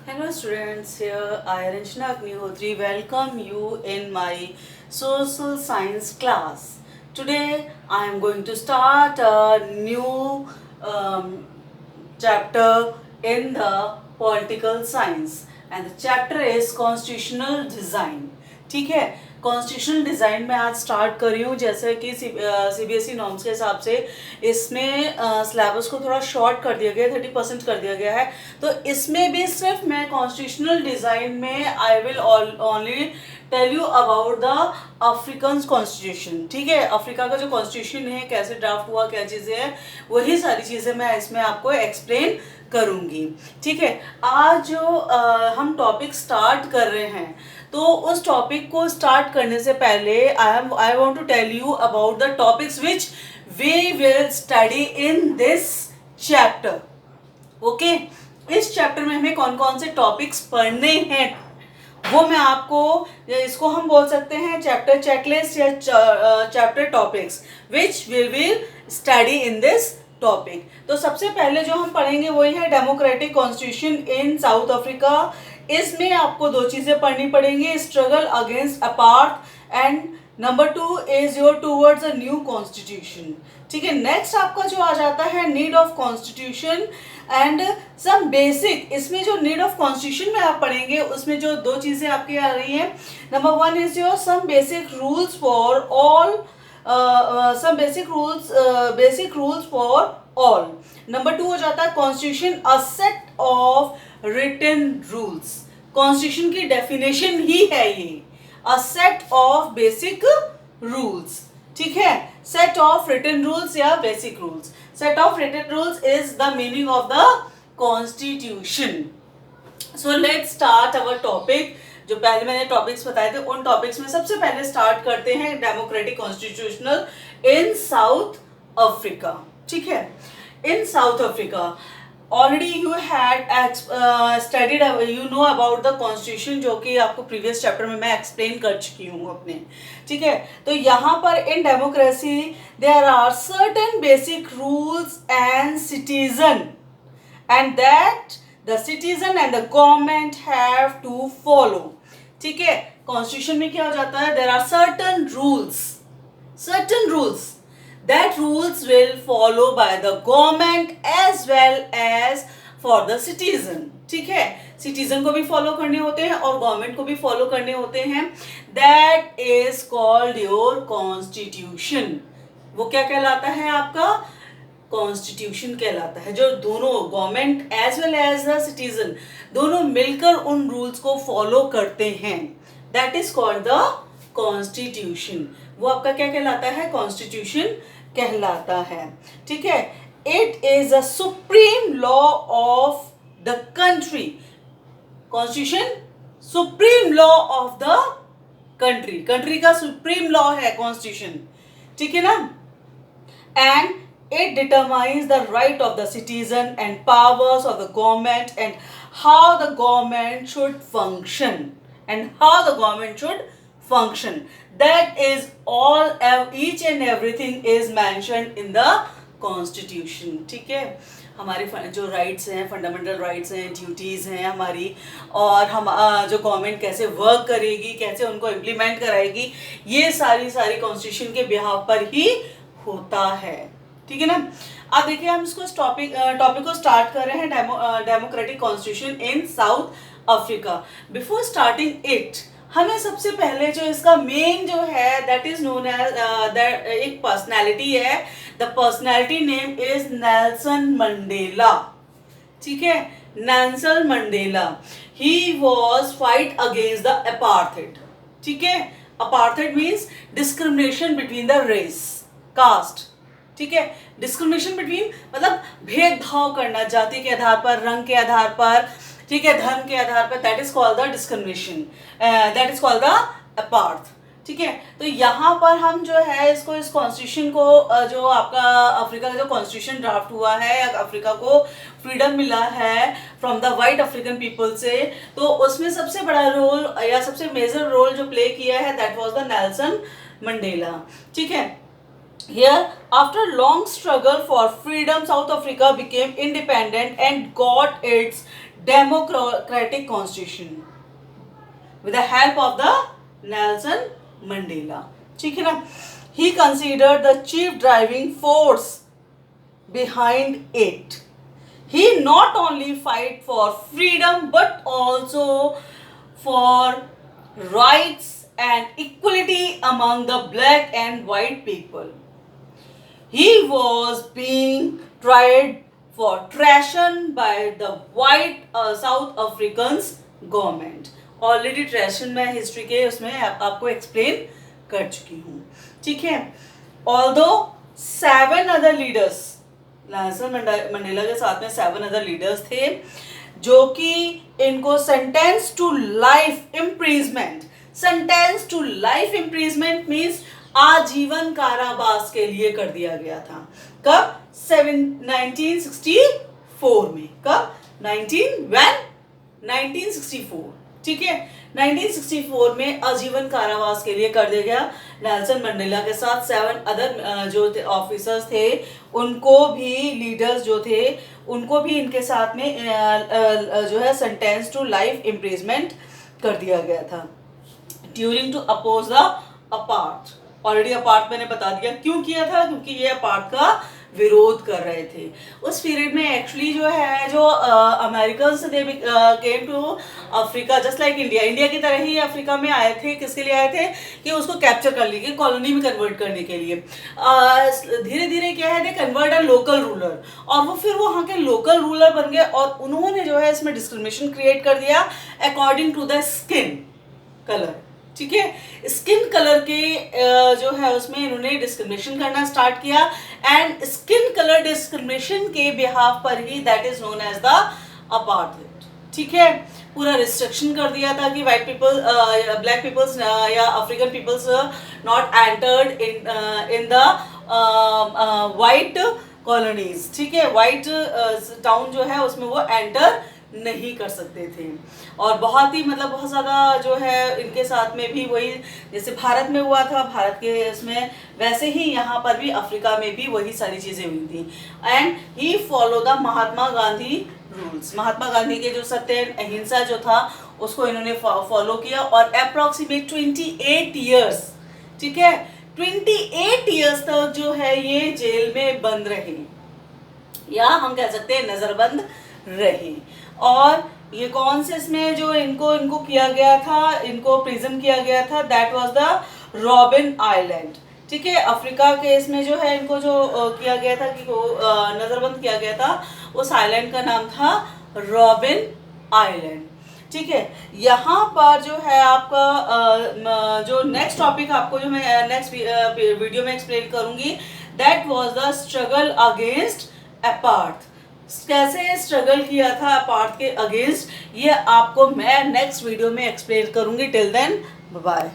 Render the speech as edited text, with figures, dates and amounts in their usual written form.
Hello students, here I Ranjana Agnihotri welcome you in my social science class. Today I am going to start a new chapter in the political science and the chapter is constitutional design. ठीक है, constitutional design में आज start कर रही हूँ जैसे कि CBSE norms के हिसाब से इसमें सिलेबस को थोड़ा शॉर्ट कर दिया गया है, 30% कर दिया गया है। तो इसमें भी सिर्फ मैं कॉन्स्टिट्यूशनल डिज़ाइन में I will only tell you about the African constitution. ठीक है, अफ्रीका का जो कॉन्स्टिट्यूशन है, कैसे ड्राफ्ट हुआ, क्या चीज़ें हैं, वही सारी चीज़ें मैं इसमें आपको एक्सप्लेन करूँगी। ठीक है, आज जो हम टॉपिक स्टार्ट कर रहे हैं, तो उस टॉपिक को स्टार्ट करने से पहले I want to tell you about the topics which we will study in this chapter. Okay, इस चैप्टर में हमें कौन कौन से टॉपिक्स पढ़ने हैं वो मैं आपको, इसको हम बोल सकते हैं चैप्टर चेकलिस्ट या chapter topics which we will study in this topic. तो सबसे पहले जो हम पढ़ेंगे वही है democratic constitution in South Africa. इसमें आपको दो चीजें पढ़नी पड़ेंगी, struggle against apartheid and number 2 is your towards a new constitution. ठीक है, नेक्स्ट आपका जो आ जाता है need of constitution and some basic. इसमें जो नीड ऑफ कॉन्स्टिट्यूशन में आप पढ़ेंगे उसमें जो दो चीजें आपकी आ रही हैं, number 1 is your some basic rules for all, some basic rules for all. Number 2 हो जाता है constitution a set of written rules. Constitution की डेफिनेशन ही है ये, a set of basic rules. ठीक है, सेट ऑफ रिटन रूल्स या basic rules. Set of written rules is the meaning of the constitution. So let's start our topic. जो पहले मैंने टॉपिक्स बताए थे उन टॉपिक्स में सबसे पहले स्टार्ट करते हैं democratic constitutional in South Africa. ठीक है, in South Africa already you had studied, you know about the constitution, जो कि आपको प्रीवियस चैप्टर में मैं एक्सप्लेन कर चुकी हूँ अपने। ठीक है, तो यहाँ पर in democracy there are certain basic rules and citizen and that the citizen and the government have to follow. ठीक है, कॉन्स्टिट्यूशन में क्या हो जाता है, there are certain rules that rules will follow by the government as well as for the citizen. ठीक है, citizen को भी फॉलो करने होते हैं और गवर्नमेंट को भी फॉलो करने होते हैं। That is called your constitution. वो क्या कहलाता है आपका, कॉन्स्टिट्यूशन कहलाता है, जो दोनों government as well as the citizen दोनों मिलकर उन रूल्स को फॉलो करते हैं। That is called the constitution. वो आपका क्या कहलाता है, कॉन्स्टिट्यूशन कहलाता है। ठीक है, it is a supreme law of the country. Constitution supreme law of the country, country का सुप्रीम लॉ है कॉन्स्टिट्यूशन। ठीक है ना, and it determines the right of the citizen and powers of the government and how the government should function that is all, each and everything is mentioned in the constitution. ठीक है, हमारे जो rights हैं, fundamental rights हैं, duties हैं हमारी, और हम जो गवर्नमेंट कैसे वर्क करेगी, कैसे उनको इम्प्लीमेंट कराएगी, ये सारी कॉन्स्टिट्यूशन के बिहाफ पर ही होता है। ठीक है ना, अब देखिए हम इसको टॉपिक को स्टार्ट कर रहे हैं, democratic constitution in South Africa. Before starting it, हमें सबसे पहले जो इसका मेन जो है that is known as that एक पर्सनैलिटी है, the personality name is Nelson Mandela. ठीक है, Nelson Mandela, he was fight against the apartheid. ठीक है, apartheid means discrimination between the race, caste. ठीक है, डिस्क्रिमिनेशन बिटवीन मतलब भेदभाव करना, जाति के आधार पर, रंग के आधार पर, ठीक है, धर्म के आधार पर, that is called the discrimination, that is called the apartheid. ठीक है, तो यहाँ पर हम जो है इसको, इस कॉन्स्टिट्यूशन को, जो आपका अफ्रीका का जो कॉन्स्टिट्यूशन ड्राफ्ट हुआ है, अफ्रीका को फ्रीडम मिला है from the white African people से, तो उसमें सबसे बड़ा रोल या सबसे मेजर रोल जो प्ले किया है that was the Nelson Mandela. ठीक है, Here, after long struggle for freedom, South Africa became independent and got its democratic constitution with the help of the Nelson Mandela. ठीक है ना? He considered the chief driving force behind it. He not only fight for freedom but also for rights and equality among the black and white people. He was being tried for treason by the white South Africans government. Already ट्रेशन में history के उसमें आपको explain कर चुकी हूँ. ठीक है. Although 7 other leaders, Nelson Mandela के साथ में 7 अदर लीडर्स थे जो कि इनको sentence to life imprisonment. Sentence to life imprisonment means आजीवन कारावास के लिए कर दिया गया था. कब? 1964 में. कब? 1964. ठीक है. 1964 में आजीवन कारावास के लिए कर दिया गया. नेल्सन मंडेला के साथ 7 अदर जो ऑफिसर्स थे, उनको भी, लीडर्स जो थे, उनको भी इनके साथ में जो है सेंटेंस टू लाइफ इम्प्रिजमेंट कर दिया गया था during to oppose the apartheid. Already apartheid मैंने बता दिया क्यों किया था, क्योंकि ये अपार्थ का विरोध कर रहे थे. उस पीरियड में एक्चुअली जो है जो American they came to Africa just like India. India की तरह ही अफ्रीका में आए थे. किसके लिए आए थे? कि उसको कैप्चर कर लिए, कॉलोनी में कन्वर्ट करने के लिए. धीरे धीरे क्या है, they convert a local ruler, और वो फिर वहाँ के लोकल रूलर बन गए और उन्होंने जो है इसमें डिस्क्रिमिनेशन क्रिएट कर दिया according to the skin colour. ठीक है. स्किन कलर के जो है उसमें इन्होंने डिस्क्रिमिनेशन करना स्टार्ट किया एंड स्किन कलर डिस्क्रिमिनेशन के बिहाफ पर ही that is known as the apartheid. ठीक है. पूरा रिस्ट्रिक्शन कर दिया था कि वाइट पीपल, ब्लैक पीपल्स या African peoples not entered in the white colonies. ठीक है. वाइट टाउन जो है उसमें वो एंटर नहीं कर सकते थे. और बहुत ही मतलब बहुत ज़्यादा जो है इनके साथ में भी वही जैसे भारत में हुआ था, भारत के इसमें, वैसे ही यहाँ पर भी अफ्रीका में भी वही सारी चीज़ें हुई थी. And he follow the Mahatma Gandhi rules. Mahatma Gandhi के जो सत्य अहिंसा जो था उसको इन्होंने फॉलो किया और अप्रॉक्सीमेट 28 ईयर्स. ठीक है. 28 ईयर्स तक जो है ये जेल में बंद रहे, या हम कह सकते हैं नज़रबंद रहे. और ये कौन से इसमें जो इनको किया गया था, इनको प्रिजन किया गया था, that was the robin island. ठीक है. अफ्रीका के इसमें जो है इनको जो किया गया था कि नज़रबंद किया गया था, उस आइलैंड का नाम था रॉबिन आइलैंड. ठीक है. यहाँ पर जो है आपका जो नेक्स्ट टॉपिक आपको जो मैं नेक्स्ट वीडियो में एक्सप्लेन करूँगी, that was the struggle against apartheid. कैसे स्ट्रगल किया था अपार्थ के अगेंस्ट, ये आपको मैं नेक्स्ट वीडियो में एक्सप्लेन करूंगी. Till then bye.